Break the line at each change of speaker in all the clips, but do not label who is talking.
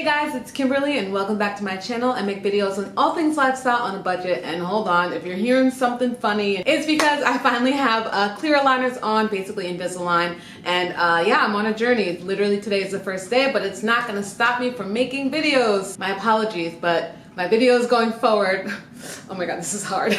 guys, it's Kimberlee and welcome back to my channel. I make videos on all things lifestyle on a budget, and hold on, if you're hearing something funny, it's because I finally have clear aligners on, basically Invisalign, and yeah, I'm on a journey. Literally today is the first day, but it's not gonna stop me from making videos. My apologies, but my videos going forward, oh my god, this is hard.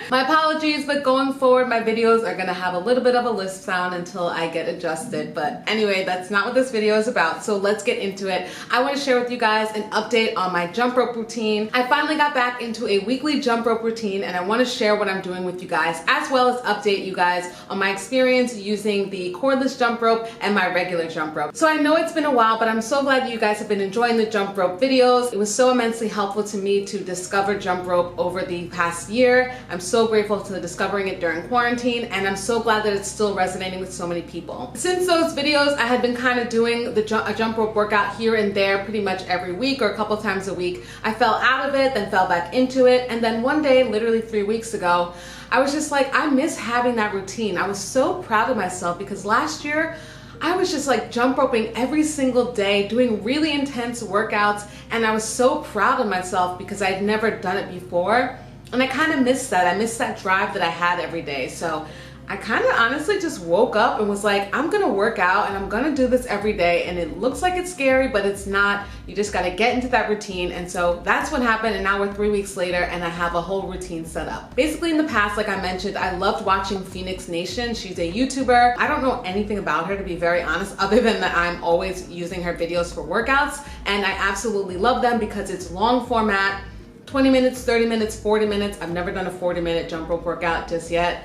My apologies, but going forward my videos are gonna have a little bit of a lisp sound until I get adjusted. But anyway, that's not what this video is about, so let's get into it. I want to share with you guys an update on my jump rope routine. I finally got back into a weekly jump rope routine, and I want to share what I'm doing with you guys, as well as update you guys on my experience using the cordless jump rope and my regular jump rope. So I know it's been a while, but I'm so glad that you guys have been enjoying the jump rope videos. It was so immensely helpful to me to discover jump rope over the past year. I'm so grateful to discovering it during quarantine, and I'm so glad that it's still resonating with so many people. Since those videos, I had been kind of doing a jump rope workout here and there pretty much every week or a couple times a week. I fell out of it, then fell back into it, and then one day, literally 3 weeks ago, I was just like, I miss having that routine. I was so proud of myself because last year, I was just like jump roping every single day, doing really intense workouts, and I was so proud of myself because I'd never done it before. And I kind of missed that. I missed that drive that I had every day. So I kind of honestly just woke up and was like, I'm gonna work out and I'm gonna do this every day. And it looks like it's scary, but it's not. You just gotta get into that routine. And so that's what happened. And now we're 3 weeks later and I have a whole routine set up. Basically in the past, like I mentioned, I loved watching Phoenix Nation. She's a YouTuber. I don't know anything about her, to be very honest, other than that I'm always using her videos for workouts. And I absolutely love them because it's long format. 20 minutes, 30 minutes, 40 minutes. I've never done a 40-minute jump rope workout just yet.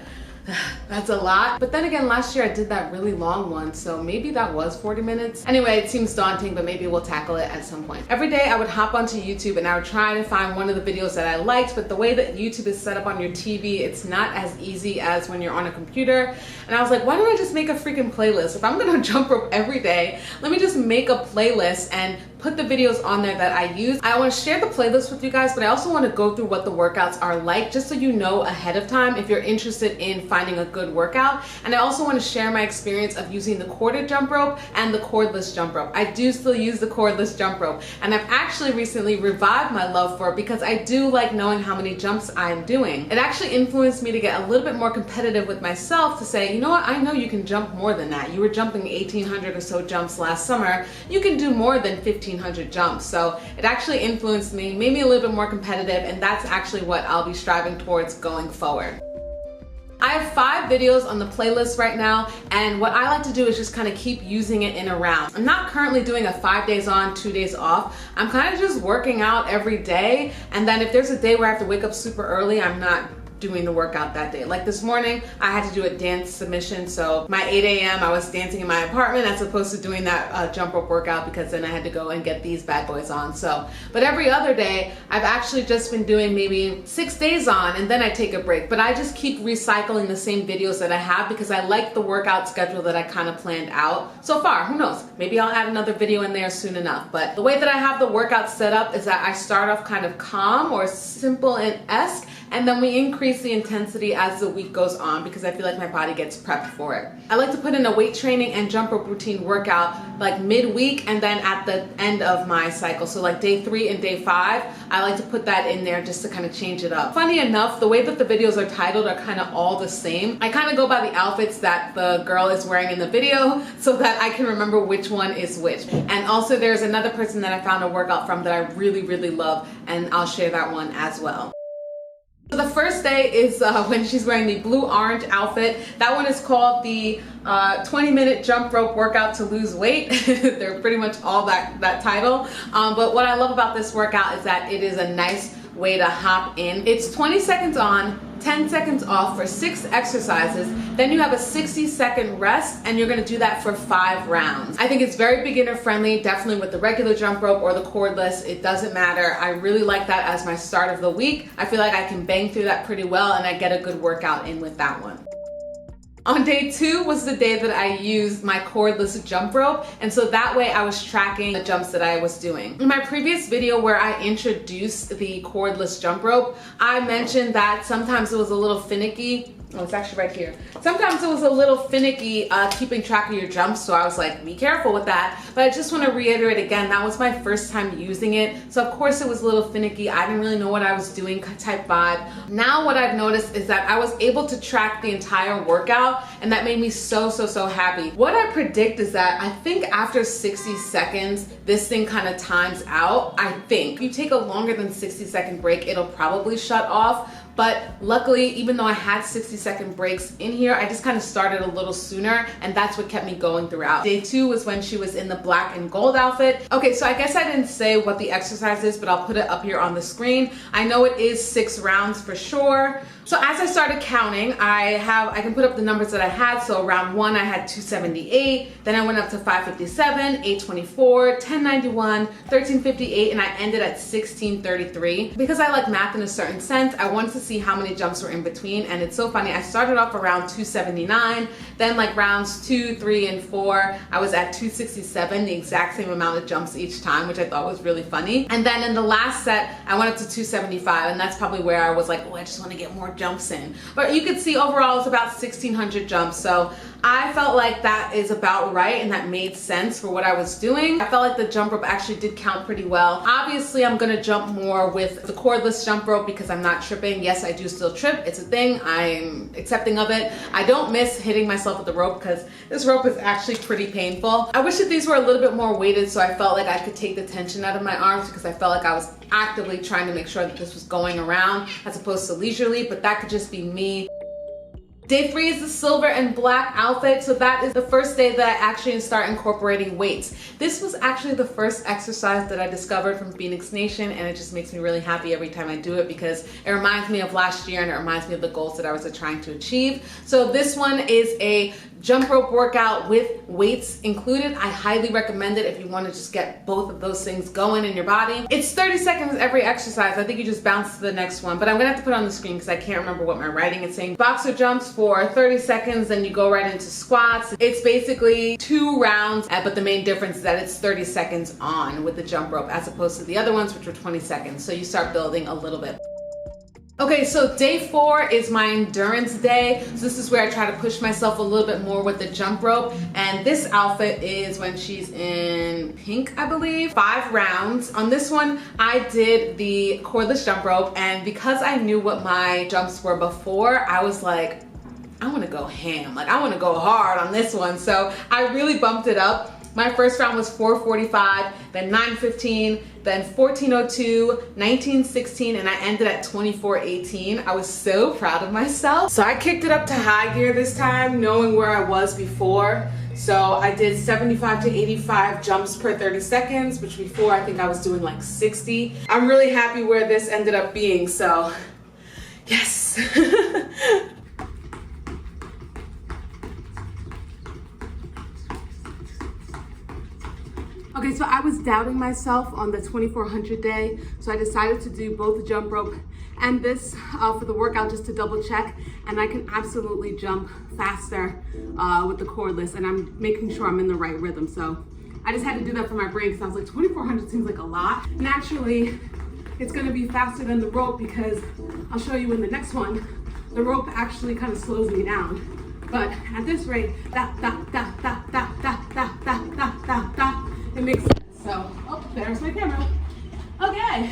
That's a lot. But then again, last year I did that really long one, so maybe that was 40 minutes. Anyway, it seems daunting, but maybe we'll tackle it at some point. Every day I would hop onto YouTube and I would try to find one of the videos that I liked, but the way that YouTube is set up on your TV, it's not as easy as when you're on a computer. And I was like, why don't I just make a freaking playlist? If I'm gonna jump rope every day, let me just make a playlist and put the videos on there that I use. I want to share the playlist with you guys, but I also want to go through what the workouts are like, just so you know ahead of time if you're interested in finding a good workout. And I also want to share my experience of using the corded jump rope and the cordless jump rope. I do still use the cordless jump rope, and I've actually recently revived my love for it because I do like knowing how many jumps I'm doing. It actually influenced me to get a little bit more competitive with myself to say, you know what, I know you can jump more than that. You were jumping 1,800 or so jumps last summer. You can do more than 1,500 jumps. So it actually influenced me, made me a little bit more competitive, and that's actually what I'll be striving towards going forward. I have 5 videos on the playlist right now, and what I like to do is just kind of keep using it in a round. I'm not currently doing a 5 days on, 2 days off. I'm kind of just working out every day, and then if there's a day where I have to wake up super early, I'm not doing the workout that day. Like this morning, I had to do a dance submission, so my 8 a.m. I was dancing in my apartment as opposed to doing that jump rope workout, because then I had to go and get these bad boys on. So, but every other day, I've actually just been doing maybe 6 days on, and then I take a break. But I just keep recycling the same videos that I have because I like the workout schedule that I kind of planned out so far. Who knows? Maybe I'll add another video in there soon enough. But the way that I have the workout set up is that I start off kind of calm or simple and esque, and then we increase the intensity as the week goes on because I feel like my body gets prepped for it. I like to put in a weight training and jump rope routine workout like midweek and then at the end of my cycle. So like day 3 and day 5, I like to put that in there just to kind of change it up. Funny enough, the way that the videos are titled are kind of all the same. I kind of go by the outfits that the girl is wearing in the video so that I can remember which one is which. And also there's another person that I found a workout from that I really, really love, and I'll share that one as well. So the first day is when she's wearing the blue-orange outfit. That one is called the 20-minute jump rope workout to lose weight. They're pretty much all that title. But what I love about this workout is that it is a nice way to hop in. It's 20 seconds on, 10 seconds off for 6 exercises. Then you have a 60-second rest, and you're gonna do that for 5 rounds. I think it's very beginner friendly, definitely with the regular jump rope or the cordless. It doesn't matter. I really like that as my start of the week. I feel like I can bang through that pretty well, and I get a good workout in with that one. On day 2 was the day that I used my cordless jump rope, and so that way I was tracking the jumps that I was doing. In my previous video where I introduced the cordless jump rope, I mentioned that sometimes it was a little finicky Oh, it's actually right here. Sometimes it was a little finicky keeping track of your jumps, so I was like, be careful with that. But I just want to reiterate again, that was my first time using it. So of course it was a little finicky. I didn't really know what I was doing, type vibe. Now what I've noticed is that I was able to track the entire workout, and that made me so happy. What I predict is that I think after 60 seconds, this thing kind of times out. I think if you take a longer than 60-second break, it'll probably shut off. But luckily, even though I had 60-second breaks in here, I just kind of started a little sooner, and that's what kept me going throughout. Day 2 was when she was in the black and gold outfit. Okay, so I guess I didn't say what the exercise is, but I'll put it up here on the screen. I know it is 6 rounds for sure. So as I started counting, I can put up the numbers that I had. So round 1, I had 278, then I went up to 557, 824, 1091, 1358, and I ended at 1633. Because I like math in a certain sense, I wanted to see how many jumps were in between, and it's so funny. I started off around 279, then like rounds 2, 3, and 4, I was at 267, the exact same amount of jumps each time, which I thought was really funny. And then in the last set, I went up to 275, and that's probably where I was like, oh, I just want to get more jumps in. But you could see overall it's about 1,600 jumps. So I felt like that is about right, and that made sense for what I was doing. I felt like the jump rope actually did count pretty well. Obviously, I'm gonna jump more with the cordless jump rope because I'm not tripping. Yes, I do still trip. It's a thing. I'm accepting of it. I don't miss hitting myself with the rope because this rope is actually pretty painful. I wish that these were a little bit more weighted so I felt like I could take the tension out of my arms, because I felt like I was actively trying to make sure that this was going around as opposed to leisurely, but that could just be me. Day 3 is the silver and black outfit. So that is the first day that I actually start incorporating weights. This was actually the first exercise that I discovered from Phoenix Nation, and it just makes me really happy every time I do it because it reminds me of last year and it reminds me of the goals that I was trying to achieve. So this one is a jump rope workout with weights included. I highly recommend it if you want to just get both of those things going in your body. It's 30 seconds every exercise. I think you just bounce to the next one, but I'm gonna have to put it on the screen because I can't remember what my writing is saying. Boxer jumps for 30 seconds, then you go right into squats. It's basically 2 rounds, but the main difference is that it's 30 seconds on with the jump rope as opposed to the other ones, which were 20 seconds. So you start building a little bit. Okay, so day 4 is my endurance day. So this is where I try to push myself a little bit more with the jump rope. And this outfit is when she's in pink, I believe. 5 rounds. On this one, I did the cordless jump rope. And because I knew what my jumps were before, I was like, I want to go ham. Like, I want to go hard on this one. So I really bumped it up. My first round was 4:45, then 9:15, then 14:02, 19:16, and I ended at 24:18. I was so proud of myself. So I kicked it up to high gear this time, knowing where I was before. So I did 75 to 85 jumps per 30 seconds, which before I think I was doing like 60. I'm really happy where this ended up being, so yes. Okay, so I was doubting myself on the 2400 day, so I decided to do both the jump rope and this for the workout just to double check, and I can absolutely jump faster with the cordless, and I'm making sure I'm in the right rhythm. So I just had to do that for my brain because I was like, 2400 seems like a lot. Naturally, it's gonna be faster than the rope because I'll show you in the next one, the rope actually kind of slows me down. But at this rate, it makes sense. So, oh, there's my camera. Okay.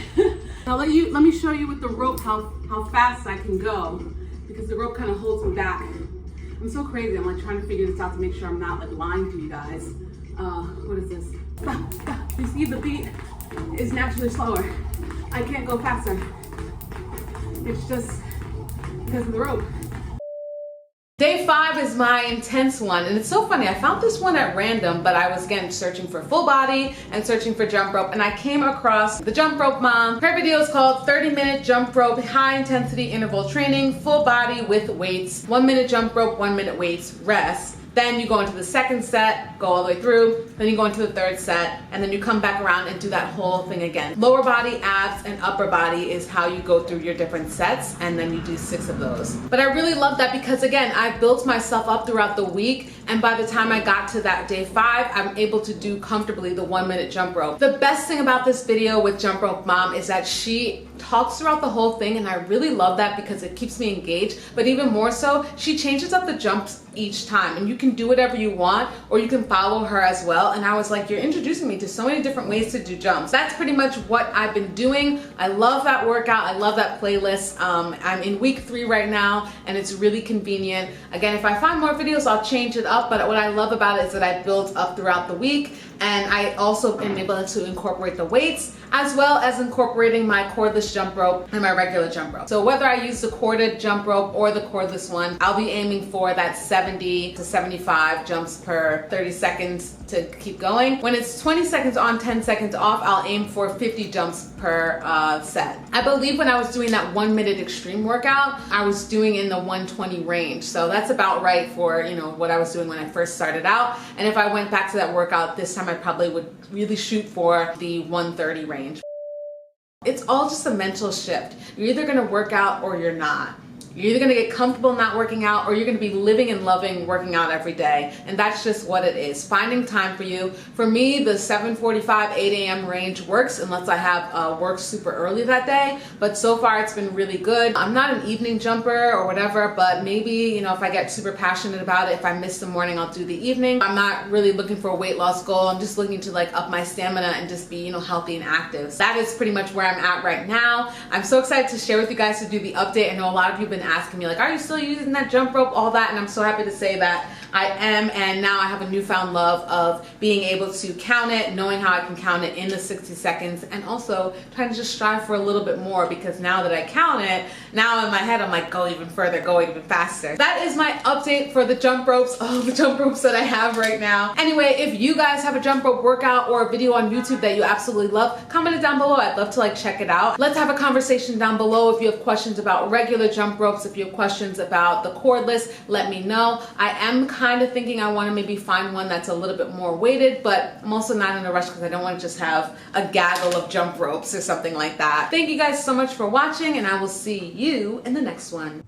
Now let me show you with the rope how fast I can go, because the rope kind of holds me back. I'm so crazy. I'm like trying to figure this out to make sure I'm not like lying to you guys. What is this? You see the beat is naturally slower. I can't go faster. It's just because of the rope. Day 5 is my intense one, and it's so funny. I found this one at random, but I was again searching for full body and searching for jump rope, and I came across the Jump Rope Mom. Her video is called 30-minute jump rope, high intensity interval training, full body with weights, 1 minute jump rope, 1 minute weights, rest. Then you go into the second set, go all the way through, then you go into the third set, and then you come back around and do that whole thing again. Lower body, abs, and upper body is how you go through your different sets, and then you do 6 of those. But I really love that because again, I built myself up throughout the week, and by the time I got to that day 5, I'm able to do comfortably the 1-minute jump rope. The best thing about this video with Jump Rope Mom is that she talks throughout the whole thing, and I really love that because it keeps me engaged. But even more so, she changes up the jumps each time, and you can do whatever you want, or you can follow her as well. And I was like, you're introducing me to so many different ways to do jumps. That's pretty much what I've been doing. I love that workout. I love that playlist. I'm in week 3 right now, and it's really convenient. Again, if I find more videos, I'll change it up, but what I love about it is that I build up throughout the week, and I also am able to incorporate the weights as well as incorporating my cordless jump rope and my regular jump rope. So whether I use the corded jump rope or the cordless one, I'll be aiming for that 70 to 75 jumps per 30 seconds to keep going. When it's 20 seconds on, 10 seconds off, I'll aim for 50 jumps per set. I believe when I was doing that 1-minute extreme workout, I was doing in the 120 range. So that's about right for, you know, what I was doing when I first started out. And if I went back to that workout this time, I probably would really shoot for the 130 range. It's all just a mental shift. You're either gonna work out or you're not. You're either gonna get comfortable not working out, or you're gonna be living and loving working out every day. And that's just what it is. Finding time for you. For me, the 7:45, 8 a.m. range works unless I have work super early that day. But so far it's been really good. I'm not an evening jumper or whatever, but maybe, you know, if I get super passionate about it, if I miss the morning, I'll do the evening. I'm not really looking for a weight loss goal. I'm just looking to like up my stamina and just be, you know, healthy and active. So that is pretty much where I'm at right now. I'm so excited to share with you guys to do the update. I know a lot of you have been asking me like, are you still using that jump rope, all that, and I'm so happy to say that I am. And now I have a newfound love of being able to count it, knowing how I can count it in the 60 seconds, and also trying to just strive for a little bit more, because now that I count it, now in my head I'm like, go even further, go even faster. That is my update for the jump ropes, the jump ropes that I have right now. Anyway, if you guys have a jump rope workout or a video on YouTube that you absolutely love, comment it down below. I'd love to like check it out. Let's have a conversation down below. If you have questions about regular jump ropes, if you have questions about the cordless, let me know. I am kind of thinking I want to maybe find one that's a little bit more weighted, but I'm also not in a rush because I don't want to just have a gaggle of jump ropes or something like that. Thank you guys so much for watching, and I will see you in the next one.